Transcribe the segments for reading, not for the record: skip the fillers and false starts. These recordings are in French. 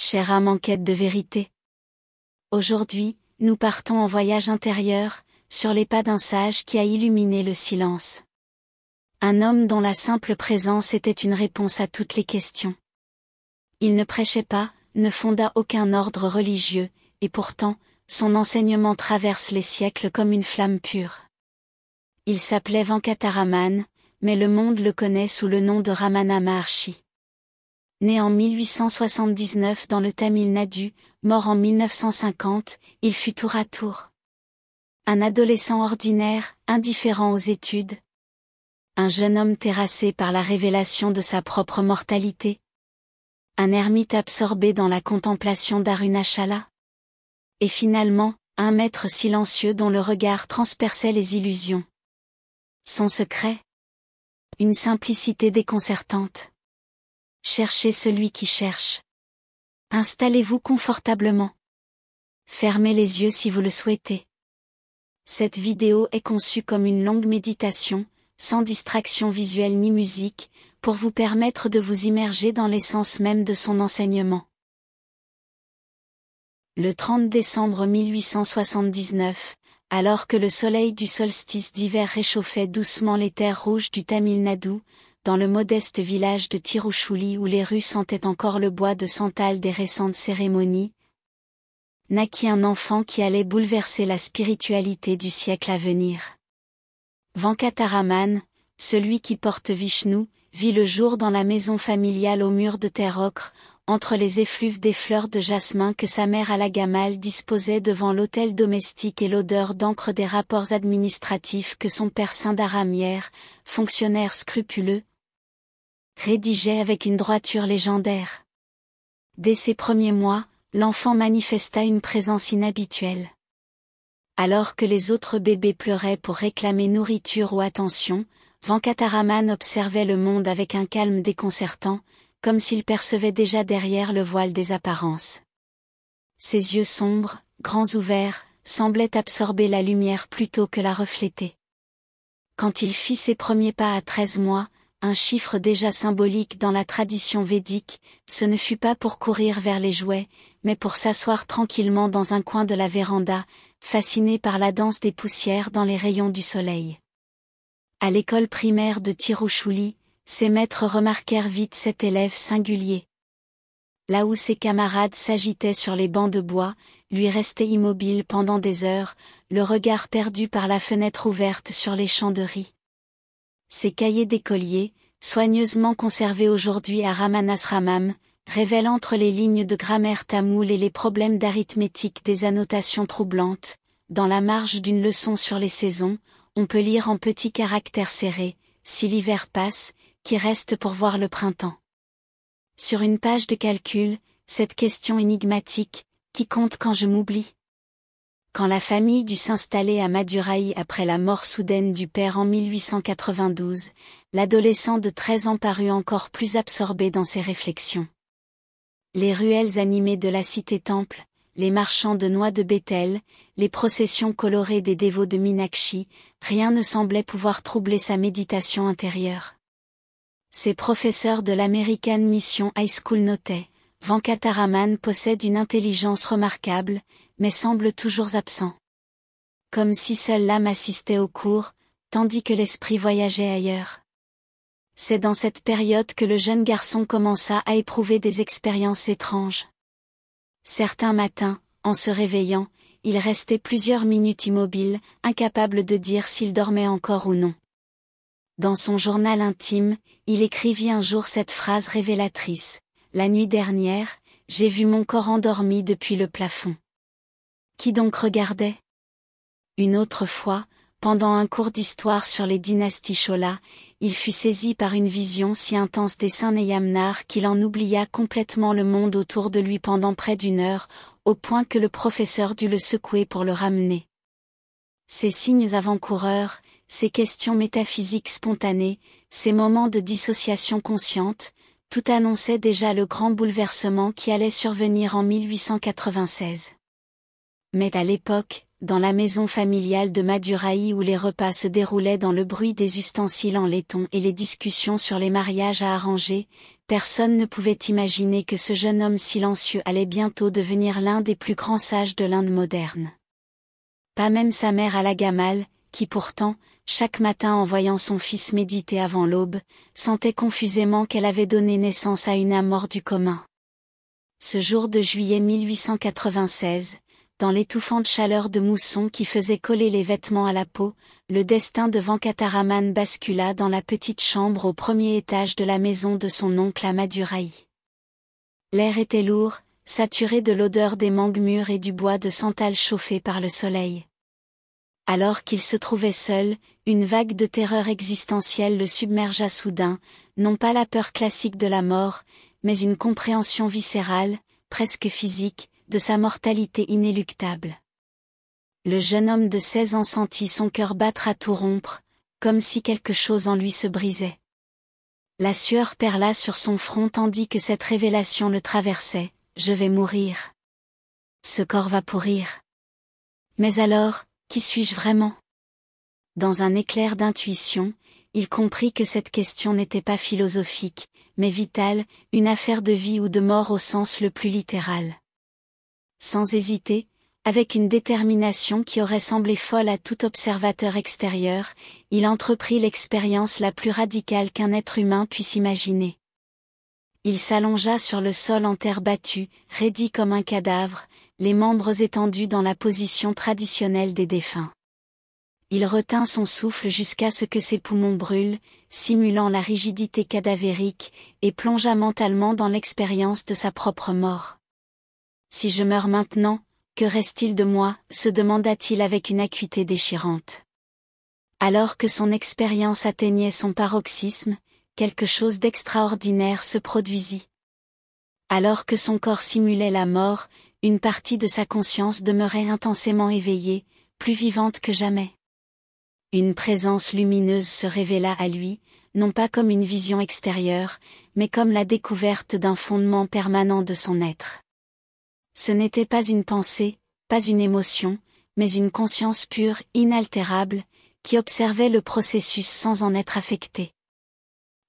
chère âme en quête de vérité. Aujourd'hui, nous partons en voyage intérieur, sur les pas d'un sage qui a illuminé le silence. Un homme dont la simple présence était une réponse à toutes les questions. Il ne prêchait pas, ne fonda aucun ordre religieux, et pourtant, son enseignement traverse les siècles comme une flamme pure. Il s'appelait Venkataraman, mais le monde le connaît sous le nom de Ramana Maharshi. Né en 1879 dans le Tamil Nadu, mort en 1950, il fut tour à tour un adolescent ordinaire, indifférent aux études. Un jeune homme terrassé par la révélation de sa propre mortalité. Un ermite absorbé dans la contemplation d'Arunachala. Et finalement, un maître silencieux dont le regard transperçait les illusions. Son secret? Une simplicité déconcertante. Cherchez celui qui cherche. Installez-vous confortablement. Fermez les yeux si vous le souhaitez. Cette vidéo est conçue comme une longue méditation, sans distraction visuelle ni musique, pour vous permettre de vous immerger dans l'essence même de son enseignement. Le 30 décembre 1879, alors que le soleil du solstice d'hiver réchauffait doucement les terres rouges du Tamil Nadu, dans le modeste village de Tiruchuli où les rues sentaient encore le bois de santal des récentes cérémonies, naquit un enfant qui allait bouleverser la spiritualité du siècle à venir. Venkataraman, celui qui porte Vishnu, vit le jour dans la maison familiale aux murs de terre ocre, entre les effluves des fleurs de jasmin que sa mère Alagamal disposait devant l'autel domestique et l'odeur d'encre des rapports administratifs que son père Sundaramière, fonctionnaire scrupuleux, rédigeait avec une droiture légendaire. Dès ses premiers mois, l'enfant manifesta une présence inhabituelle. Alors que les autres bébés pleuraient pour réclamer nourriture ou attention, Venkataraman observait le monde avec un calme déconcertant, comme s'il percevait déjà derrière le voile des apparences. Ses yeux sombres, grands ouverts, semblaient absorber la lumière plutôt que la refléter. Quand il fit ses premiers pas à 13 mois, un chiffre déjà symbolique dans la tradition védique, ce ne fut pas pour courir vers les jouets, mais pour s'asseoir tranquillement dans un coin de la véranda, fasciné par la danse des poussières dans les rayons du soleil. À l'école primaire de Tiruchuli, ses maîtres remarquèrent vite cet élève singulier. Là où ses camarades s'agitaient sur les bancs de bois, lui restait immobile pendant des heures, le regard perdu par la fenêtre ouverte sur les champs de riz. Ses cahiers d'écolier, soigneusement conservés aujourd'hui à Ramanasramam, révèlent entre les lignes de grammaire tamoule et les problèmes d'arithmétique des annotations troublantes. Dans la marge d'une leçon sur les saisons, on peut lire en petits caractères serrés, si l'hiver passe, qui reste pour voir le printemps. Sur une page de calcul, cette question énigmatique, qui compte quand je m'oublie? Quand la famille dut s'installer à Madurai après la mort soudaine du père en 1892, l'adolescent de 13 ans parut encore plus absorbé dans ses réflexions. Les ruelles animées de la cité-temple, les marchands de noix de Bethel, les processions colorées des dévots de Minakshi, rien ne semblait pouvoir troubler sa méditation intérieure. Ses professeurs de l'American Mission High School notaient, Venkataraman possède une intelligence remarquable, mais semble toujours absent. Comme si seule l'âme assistait au cours, tandis que l'esprit voyageait ailleurs. C'est dans cette période que le jeune garçon commença à éprouver des expériences étranges. Certains matins, en se réveillant, il restait plusieurs minutes immobile, incapable de dire s'il dormait encore ou non. Dans son journal intime, il écrivit un jour cette phrase révélatrice. « La nuit dernière, j'ai vu mon corps endormi depuis le plafond. » Qui donc regardait? Une autre fois, pendant un cours d'histoire sur les dynasties Chola, il fut saisi par une vision si intense des saints Nayamnar qu'il en oublia complètement le monde autour de lui pendant près d'une heure, au point que le professeur dut le secouer pour le ramener. Ces signes avant-coureurs, ces questions métaphysiques spontanées, ces moments de dissociation consciente, tout annonçait déjà le grand bouleversement qui allait survenir en 1896. Mais à l'époque, dans la maison familiale de Madurai où les repas se déroulaient dans le bruit des ustensiles en laiton et les discussions sur les mariages à arranger, personne ne pouvait imaginer que ce jeune homme silencieux allait bientôt devenir l'un des plus grands sages de l'Inde moderne. Pas même sa mère Al-Gamal, qui pourtant, chaque matin en voyant son fils méditer avant l'aube, sentait confusément qu'elle avait donné naissance à une âme hors du commun. Ce jour de juillet 1896, dans l'étouffante chaleur de mousson qui faisait coller les vêtements à la peau, le destin de Venkataraman bascula dans la petite chambre au premier étage de la maison de son oncle à Madurai. L'air était lourd, saturé de l'odeur des mangues mûres et du bois de santal chauffé par le soleil. Alors qu'il se trouvait seul, une vague de terreur existentielle le submergea soudain, non pas la peur classique de la mort, mais une compréhension viscérale, presque physique, de sa mortalité inéluctable. Le jeune homme de 16 ans sentit son cœur battre à tout rompre, comme si quelque chose en lui se brisait. La sueur perla sur son front tandis que cette révélation le traversait. Je vais mourir. Ce corps va pourrir. Mais alors, qui suis-je vraiment? Dans un éclair d'intuition, il comprit que cette question n'était pas philosophique, mais vitale, une affaire de vie ou de mort au sens le plus littéral. Sans hésiter, avec une détermination qui aurait semblé folle à tout observateur extérieur, il entreprit l'expérience la plus radicale qu'un être humain puisse imaginer. Il s'allongea sur le sol en terre battue, raidi comme un cadavre, les membres étendus dans la position traditionnelle des défunts. Il retint son souffle jusqu'à ce que ses poumons brûlent, simulant la rigidité cadavérique, et plongea mentalement dans l'expérience de sa propre mort. Si je meurs maintenant, que reste-t-il de moi, se demanda-t-il avec une acuité déchirante. Alors que son expérience atteignait son paroxysme, quelque chose d'extraordinaire se produisit. Alors que son corps simulait la mort, une partie de sa conscience demeurait intensément éveillée, plus vivante que jamais. Une présence lumineuse se révéla à lui, non pas comme une vision extérieure, mais comme la découverte d'un fondement permanent de son être. Ce n'était pas une pensée, pas une émotion, mais une conscience pure, inaltérable, qui observait le processus sans en être affecté.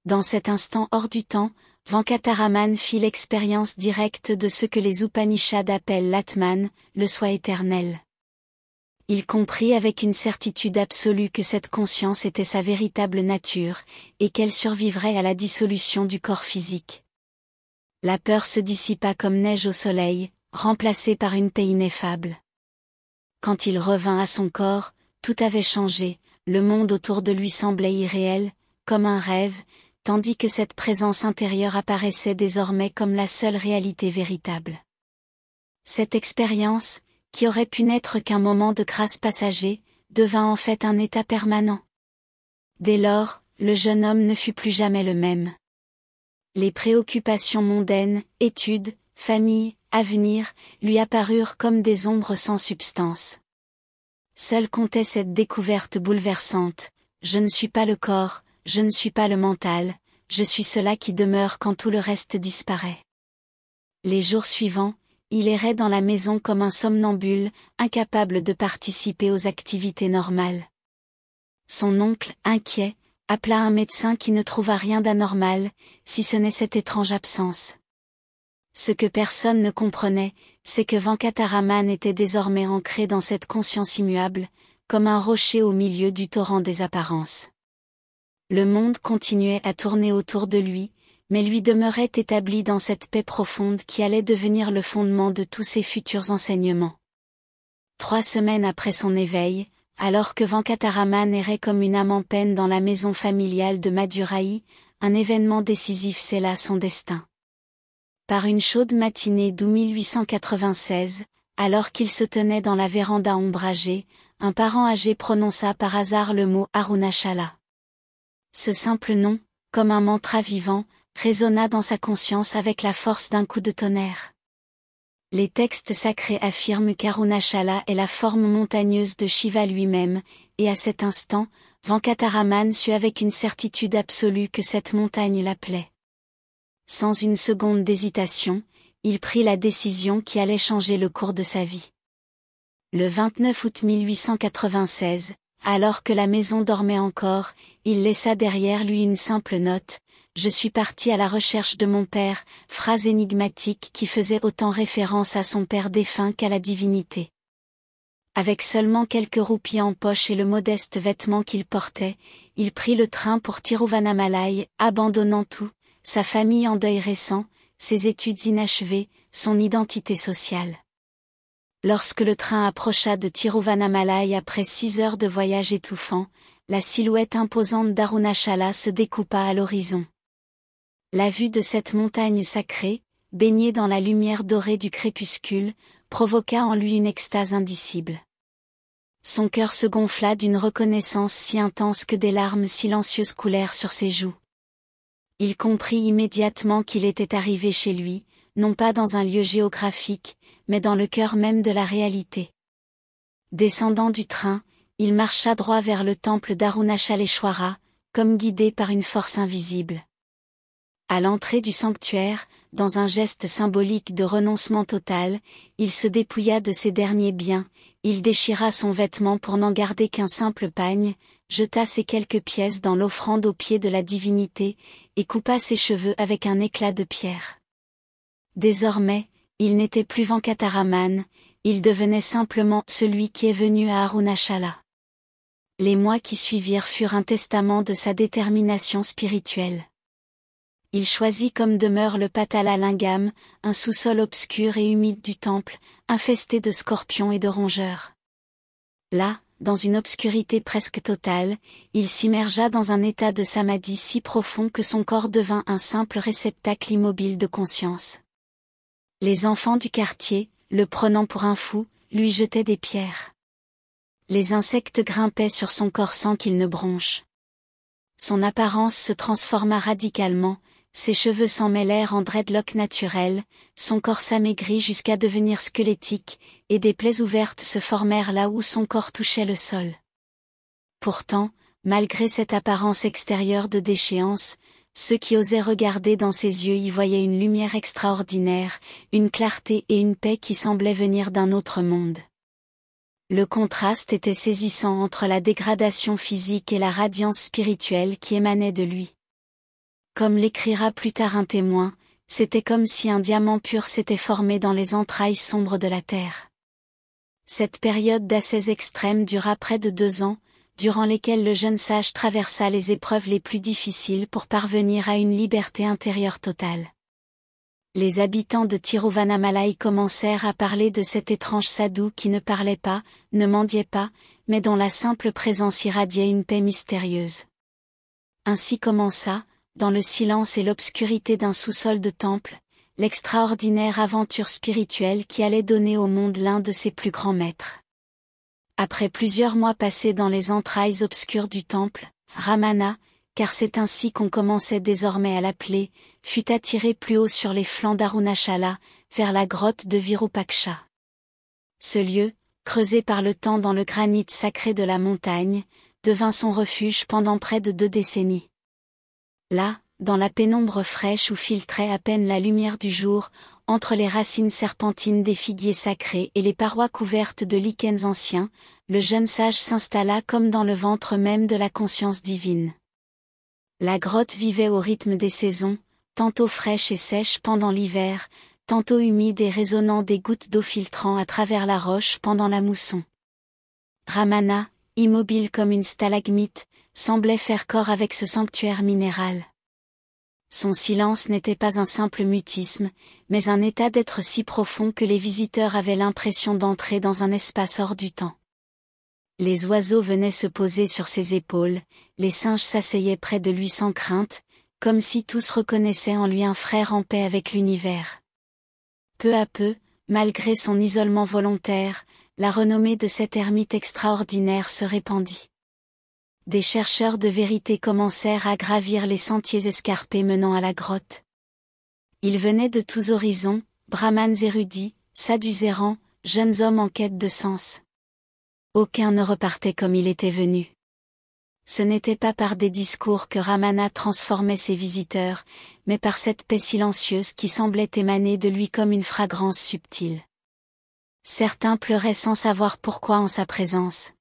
Dans cet instant hors du temps, Venkataraman fit l'expérience directe de ce que les Upanishads appellent l'Atman, le soi éternel. Il comprit avec une certitude absolue que cette conscience était sa véritable nature, et qu'elle survivrait à la dissolution du corps physique. La peur se dissipa comme neige au soleil, remplacée par une paix ineffable. Quand il revint à son corps, tout avait changé, le monde autour de lui semblait irréel, comme un rêve, tandis que cette présence intérieure apparaissait désormais comme la seule réalité véritable. Cette expérience, qui aurait pu n'être qu'un moment de grâce passager, devint en fait un état permanent. Dès lors, le jeune homme ne fut plus jamais le même. Les préoccupations mondaines, études, famille, avenir, lui apparurent comme des ombres sans substance. Seule comptait cette découverte bouleversante: je ne suis pas le corps, je ne suis pas le mental, je suis cela qui demeure quand tout le reste disparaît. Les jours suivants, il errait dans la maison comme un somnambule, incapable de participer aux activités normales. Son oncle, inquiet, appela un médecin qui ne trouva rien d'anormal, si ce n'est cette étrange absence. Ce que personne ne comprenait, c'est que Venkataraman était désormais ancré dans cette conscience immuable, comme un rocher au milieu du torrent des apparences. Le monde continuait à tourner autour de lui, mais lui demeurait établi dans cette paix profonde qui allait devenir le fondement de tous ses futurs enseignements. 3 semaines après son éveil, alors que Venkataraman errait comme une âme en peine dans la maison familiale de Madurai, un événement décisif scella son destin. Par une chaude matinée d'août 1896, alors qu'il se tenait dans la véranda ombragée, un parent âgé prononça par hasard le mot Arunachala. Ce simple nom, comme un mantra vivant, résonna dans sa conscience avec la force d'un coup de tonnerre. Les textes sacrés affirment qu'Arunachala est la forme montagneuse de Shiva lui-même, et à cet instant, Venkataraman sut avec une certitude absolue que cette montagne l'appelait. Sans une seconde d'hésitation, il prit la décision qui allait changer le cours de sa vie. Le 29 août 1896, alors que la maison dormait encore, il laissa derrière lui une simple note: je suis parti à la recherche de mon père, phrase énigmatique qui faisait autant référence à son père défunt qu'à la divinité. Avec seulement quelques roupies en poche et le modeste vêtement qu'il portait, il prit le train pour Tiruvannamalai, abandonnant tout, sa famille en deuil récent, ses études inachevées, son identité sociale. Lorsque le train approcha de Tiruvannamalai après 6 heures de voyage étouffant, la silhouette imposante d'Arunachala se découpa à l'horizon. La vue de cette montagne sacrée, baignée dans la lumière dorée du crépuscule, provoqua en lui une extase indicible. Son cœur se gonfla d'une reconnaissance si intense que des larmes silencieuses coulèrent sur ses joues. Il comprit immédiatement qu'il était arrivé chez lui, non pas dans un lieu géographique, mais dans le cœur même de la réalité. Descendant du train, il marcha droit vers le temple d'Arunachaleshwara, comme guidé par une force invisible. À l'entrée du sanctuaire, dans un geste symbolique de renoncement total, il se dépouilla de ses derniers biens, il déchira son vêtement pour n'en garder qu'un simple pagne, jeta ses quelques pièces dans l'offrande aux pieds de la divinité, et coupa ses cheveux avec un éclat de pierre. Désormais, il n'était plus Venkataraman, il devenait simplement celui qui est venu à Arunachala. Les mois qui suivirent furent un testament de sa détermination spirituelle. Il choisit comme demeure le Patala Lingam, un sous-sol obscur et humide du temple, infesté de scorpions et de rongeurs. Là, dans une obscurité presque totale, il s'immergea dans un état de samadhi si profond que son corps devint un simple réceptacle immobile de conscience. Les enfants du quartier, le prenant pour un fou, lui jetaient des pierres. Les insectes grimpaient sur son corps sans qu'il ne bronche. Son apparence se transforma radicalement, ses cheveux s'en mêlèrent en dreadlocks naturels, son corps s'amaigrit jusqu'à devenir squelettique, et des plaies ouvertes se formèrent là où son corps touchait le sol. Pourtant, malgré cette apparence extérieure de déchéance, ceux qui osaient regarder dans ses yeux y voyaient une lumière extraordinaire, une clarté et une paix qui semblaient venir d'un autre monde. Le contraste était saisissant entre la dégradation physique et la radiance spirituelle qui émanait de lui. Comme l'écrira plus tard un témoin, c'était comme si un diamant pur s'était formé dans les entrailles sombres de la terre. Cette période d'ascèse extrême dura près de 2 ans, durant lesquels le jeune sage traversa les épreuves les plus difficiles pour parvenir à une liberté intérieure totale. Les habitants de Tiruvannamalai commencèrent à parler de cet étrange sadhu qui ne parlait pas, ne mendiait pas, mais dont la simple présence irradiait une paix mystérieuse. Ainsi commença, dans le silence et l'obscurité d'un sous-sol de temple, l'extraordinaire aventure spirituelle qui allait donner au monde l'un de ses plus grands maîtres. Après plusieurs mois passés dans les entrailles obscures du temple, Ramana, car c'est ainsi qu'on commençait désormais à l'appeler, fut attiré plus haut sur les flancs d'Arunachala, vers la grotte de Virupaksha. Ce lieu, creusé par le temps dans le granit sacré de la montagne, devint son refuge pendant près de 2 décennies. Là, dans la pénombre fraîche où filtrait à peine la lumière du jour, entre les racines serpentines des figuiers sacrés et les parois couvertes de lichens anciens, le jeune sage s'installa comme dans le ventre même de la conscience divine. La grotte vivait au rythme des saisons, tantôt fraîche et sèche pendant l'hiver, tantôt humide et résonnant des gouttes d'eau filtrant à travers la roche pendant la mousson. Ramana, immobile comme une stalagmite, semblait faire corps avec ce sanctuaire minéral. Son silence n'était pas un simple mutisme, mais un état d'être si profond que les visiteurs avaient l'impression d'entrer dans un espace hors du temps. Les oiseaux venaient se poser sur ses épaules, les singes s'asseyaient près de lui sans crainte, comme si tous reconnaissaient en lui un frère en paix avec l'univers. Peu à peu, malgré son isolement volontaire, la renommée de cet ermite extraordinaire se répandit. Des chercheurs de vérité commencèrent à gravir les sentiers escarpés menant à la grotte. Ils venaient de tous horizons, brahmanes érudits, sadhus errants, jeunes hommes en quête de sens. Aucun ne repartait comme il était venu. Ce n'était pas par des discours que Ramana transformait ses visiteurs, mais par cette paix silencieuse qui semblait émaner de lui comme une fragrance subtile. Certains pleuraient sans savoir pourquoi en sa présence.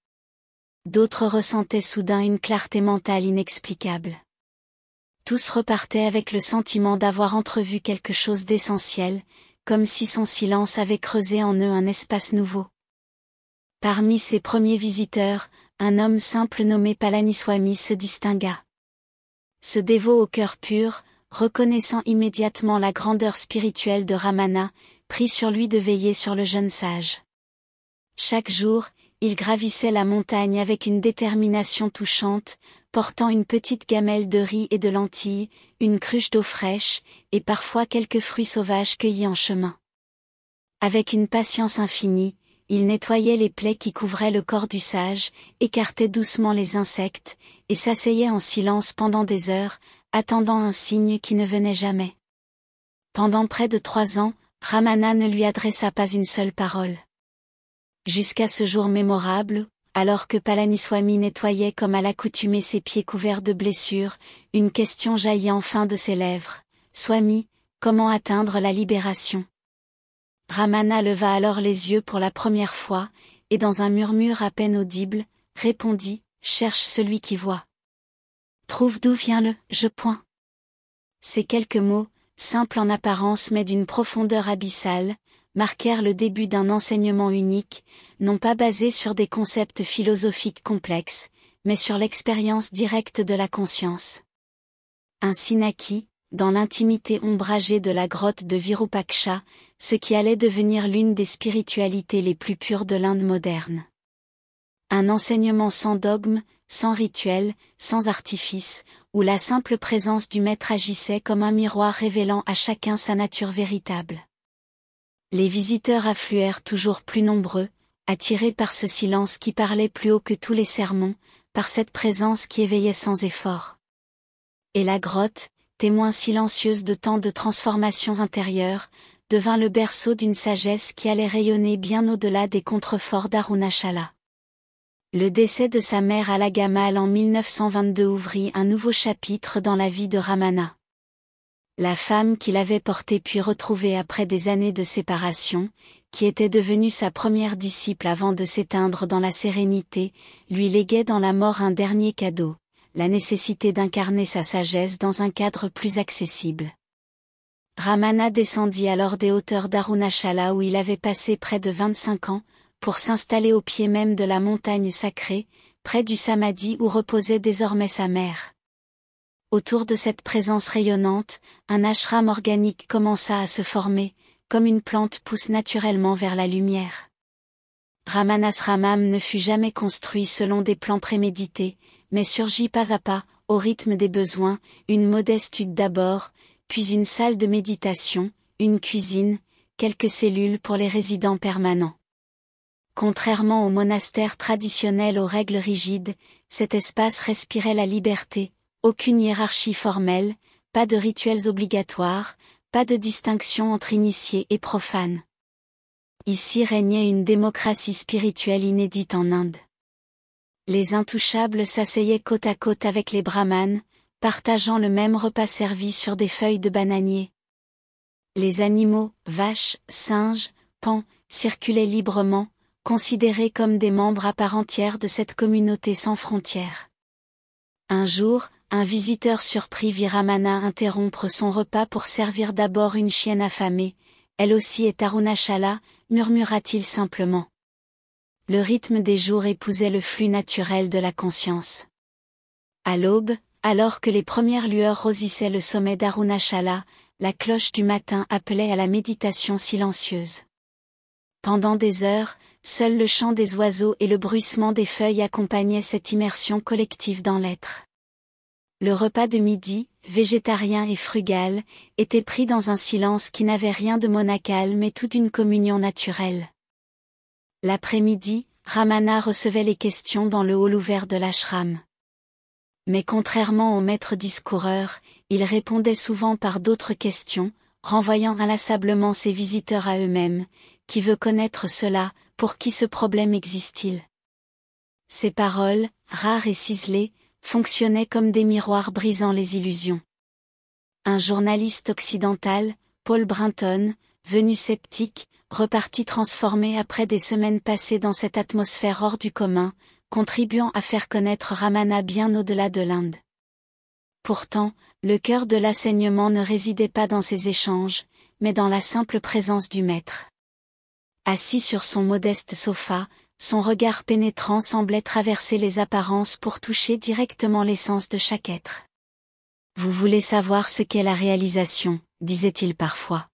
D'autres ressentaient soudain une clarté mentale inexplicable. Tous repartaient avec le sentiment d'avoir entrevu quelque chose d'essentiel, comme si son silence avait creusé en eux un espace nouveau. Parmi ses premiers visiteurs, un homme simple nommé Palaniswami se distingua. Ce dévot au cœur pur, reconnaissant immédiatement la grandeur spirituelle de Ramana, prit sur lui de veiller sur le jeune sage. Chaque jour, il gravissait la montagne avec une détermination touchante, portant une petite gamelle de riz et de lentilles, une cruche d'eau fraîche, et parfois quelques fruits sauvages cueillis en chemin. Avec une patience infinie, il nettoyait les plaies qui couvraient le corps du sage, écartait doucement les insectes, et s'asseyait en silence pendant des heures, attendant un signe qui ne venait jamais. Pendant près de 3 ans, Ramana ne lui adressa pas une seule parole. Jusqu'à ce jour mémorable, alors que Palaniswami nettoyait comme à l'accoutumée ses pieds couverts de blessures, une question jaillit enfin de ses lèvres. « Swami, comment atteindre la libération ?» Ramana leva alors les yeux pour la première fois, et dans un murmure à peine audible, répondit « Cherche celui qui voit. Trouve d'où vient le « je point ». Ces quelques mots, simples en apparence mais d'une profondeur abyssale, marquèrent le début d'un enseignement unique, non pas basé sur des concepts philosophiques complexes, mais sur l'expérience directe de la conscience. Ainsi naquit, dans l'intimité ombragée de la grotte de Virupaksha, ce qui allait devenir l'une des spiritualités les plus pures de l'Inde moderne. Un enseignement sans dogme, sans rituel, sans artifice, où la simple présence du maître agissait comme un miroir révélant à chacun sa nature véritable. Les visiteurs affluèrent toujours plus nombreux, attirés par ce silence qui parlait plus haut que tous les sermons, par cette présence qui éveillait sans effort. Et la grotte, témoin silencieuse de tant de transformations intérieures, devint le berceau d'une sagesse qui allait rayonner bien au-delà des contreforts d'Arunachala. Le décès de sa mère Alagamal en 1922 ouvrit un nouveau chapitre dans la vie de Ramana. La femme qu'il avait portée puis retrouvée après des années de séparation, qui était devenue sa première disciple avant de s'éteindre dans la sérénité, lui léguait dans la mort un dernier cadeau, la nécessité d'incarner sa sagesse dans un cadre plus accessible. Ramana descendit alors des hauteurs d'Arunachala où il avait passé près de 25 ans, pour s'installer au pied même de la montagne sacrée, près du Samadhi où reposait désormais sa mère. Autour de cette présence rayonnante, un ashram organique commença à se former, comme une plante pousse naturellement vers la lumière. Ramanasramam ne fut jamais construit selon des plans prémédités, mais surgit pas à pas, au rythme des besoins, une modeste hutte d'abord, puis une salle de méditation, une cuisine, quelques cellules pour les résidents permanents. Contrairement au monastère traditionnel aux règles rigides, cet espace respirait la liberté. Aucune hiérarchie formelle, pas de rituels obligatoires, pas de distinction entre initiés et profanes. Ici régnait une démocratie spirituelle inédite en Inde. Les intouchables s'asseyaient côte à côte avec les brahmanes, partageant le même repas servi sur des feuilles de bananier. Les animaux, vaches, singes, paons, circulaient librement, considérés comme des membres à part entière de cette communauté sans frontières. Un jour, un visiteur surpris vit Ramana interrompre son repas pour servir d'abord une chienne affamée. « Elle aussi est Arunachala », murmura-t-il simplement. Le rythme des jours épousait le flux naturel de la conscience. À l'aube, alors que les premières lueurs rosissaient le sommet d'Arunachala, la cloche du matin appelait à la méditation silencieuse. Pendant des heures, seul le chant des oiseaux et le bruissement des feuilles accompagnaient cette immersion collective dans l'être. Le repas de midi, végétarien et frugal, était pris dans un silence qui n'avait rien de monacal mais tout d'une communion naturelle. L'après-midi, Ramana recevait les questions dans le hall ouvert de l'ashram. Mais contrairement au maître discoureur, il répondait souvent par d'autres questions, renvoyant inlassablement ses visiteurs à eux-mêmes. Qui veut connaître cela, pour qui ce problème existe-t-il? Ces paroles, rares et ciselées, fonctionnaient comme des miroirs brisant les illusions. Un journaliste occidental, Paul Brinton, venu sceptique, repartit transformé après des semaines passées dans cette atmosphère hors du commun, contribuant à faire connaître Ramana bien au-delà de l'Inde. Pourtant, le cœur de l'enseignement ne résidait pas dans ces échanges, mais dans la simple présence du maître. Assis sur son modeste sofa, son regard pénétrant semblait traverser les apparences pour toucher directement l'essence de chaque être. Vous voulez savoir ce qu'est la réalisation, disait-il parfois.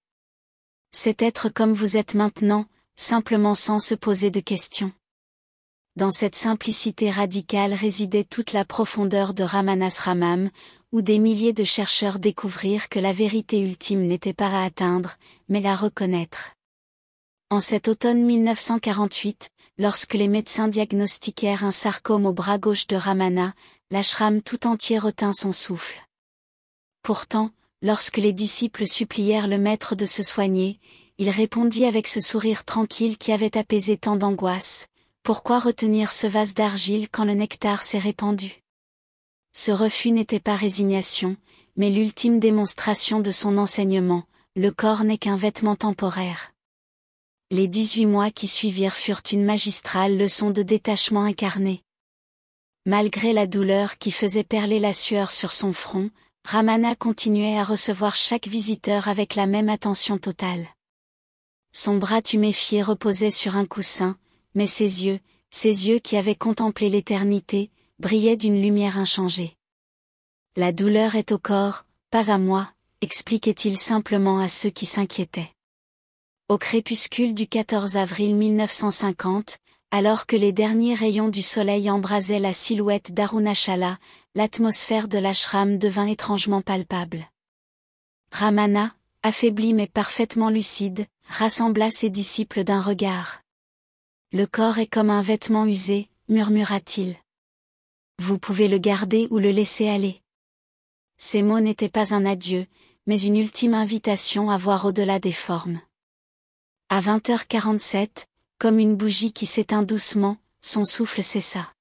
C'est être comme vous êtes maintenant, simplement sans se poser de questions. Dans cette simplicité radicale résidait toute la profondeur de Ramanasramam, où des milliers de chercheurs découvrirent que la vérité ultime n'était pas à atteindre, mais à reconnaître. En cet automne 1948, lorsque les médecins diagnostiquèrent un sarcome au bras gauche de Ramana, l'ashram tout entier retint son souffle. Pourtant, lorsque les disciples supplièrent le maître de se soigner, il répondit avec ce sourire tranquille qui avait apaisé tant d'angoisse: pourquoi retenir ce vase d'argile quand le nectar s'est répandu? Ce refus n'était pas résignation, mais l'ultime démonstration de son enseignement: le corps n'est qu'un vêtement temporaire. Les 18 mois qui suivirent furent une magistrale leçon de détachement incarné. Malgré la douleur qui faisait perler la sueur sur son front, Ramana continuait à recevoir chaque visiteur avec la même attention totale. Son bras tuméfié reposait sur un coussin, mais ses yeux qui avaient contemplé l'éternité, brillaient d'une lumière inchangée. La douleur est au corps, pas à moi, expliquait-il simplement à ceux qui s'inquiétaient. Au crépuscule du 14 avril 1950, alors que les derniers rayons du soleil embrasaient la silhouette d'Arunachala, l'atmosphère de l'ashram devint étrangement palpable. Ramana, affaibli mais parfaitement lucide, rassembla ses disciples d'un regard. Le corps est comme un vêtement usé, murmura-t-il. Vous pouvez le garder ou le laisser aller. Ces mots n'étaient pas un adieu, mais une ultime invitation à voir au-delà des formes. À 20h47, comme une bougie qui s'éteint doucement, son souffle cessa.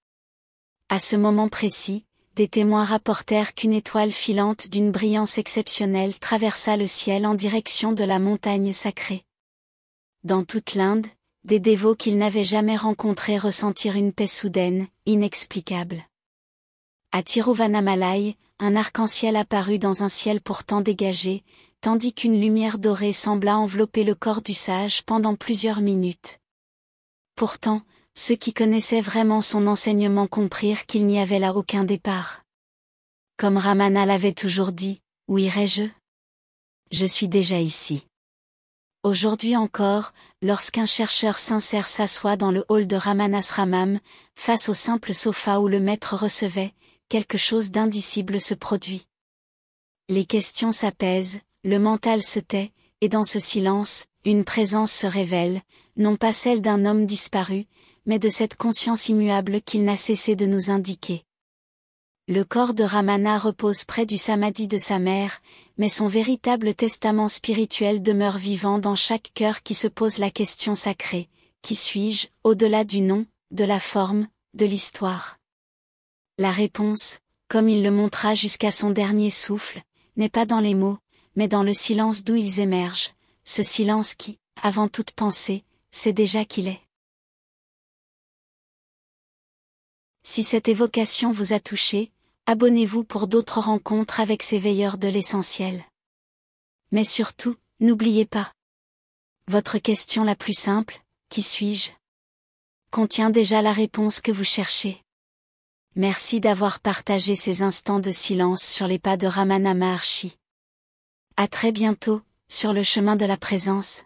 À ce moment précis, des témoins rapportèrent qu'une étoile filante d'une brillance exceptionnelle traversa le ciel en direction de la montagne sacrée. Dans toute l'Inde, des dévots qu'ils n'avaient jamais rencontrés ressentirent une paix soudaine, inexplicable. À Tiruvannamalai, un arc-en-ciel apparut dans un ciel pourtant dégagé, tandis qu'une lumière dorée sembla envelopper le corps du sage pendant plusieurs minutes. Pourtant, ceux qui connaissaient vraiment son enseignement comprirent qu'il n'y avait là aucun départ. Comme Ramana l'avait toujours dit, où irai-je? Je suis déjà ici. Aujourd'hui encore, lorsqu'un chercheur sincère s'assoit dans le hall de Ramanasramam, face au simple sofa où le maître recevait, quelque chose d'indicible se produit. Les questions s'apaisent, le mental se tait, et dans ce silence, une présence se révèle, non pas celle d'un homme disparu, mais de cette conscience immuable qu'il n'a cessé de nous indiquer. Le corps de Ramana repose près du samadhi de sa mère, mais son véritable testament spirituel demeure vivant dans chaque cœur qui se pose la question sacrée: qui suis-je, au-delà du nom, de la forme, de l'histoire? La réponse, comme il le montra jusqu'à son dernier souffle, n'est pas dans les mots, mais dans le silence d'où ils émergent, ce silence qui, avant toute pensée, sait déjà qu'il est. Si cette évocation vous a touché, abonnez-vous pour d'autres rencontres avec ces veilleurs de l'essentiel. Mais surtout, n'oubliez pas. Votre question la plus simple, qui suis-je? Contient déjà la réponse que vous cherchez. Merci d'avoir partagé ces instants de silence sur les pas de Ramana Maharshi. À très bientôt, sur le chemin de la présence.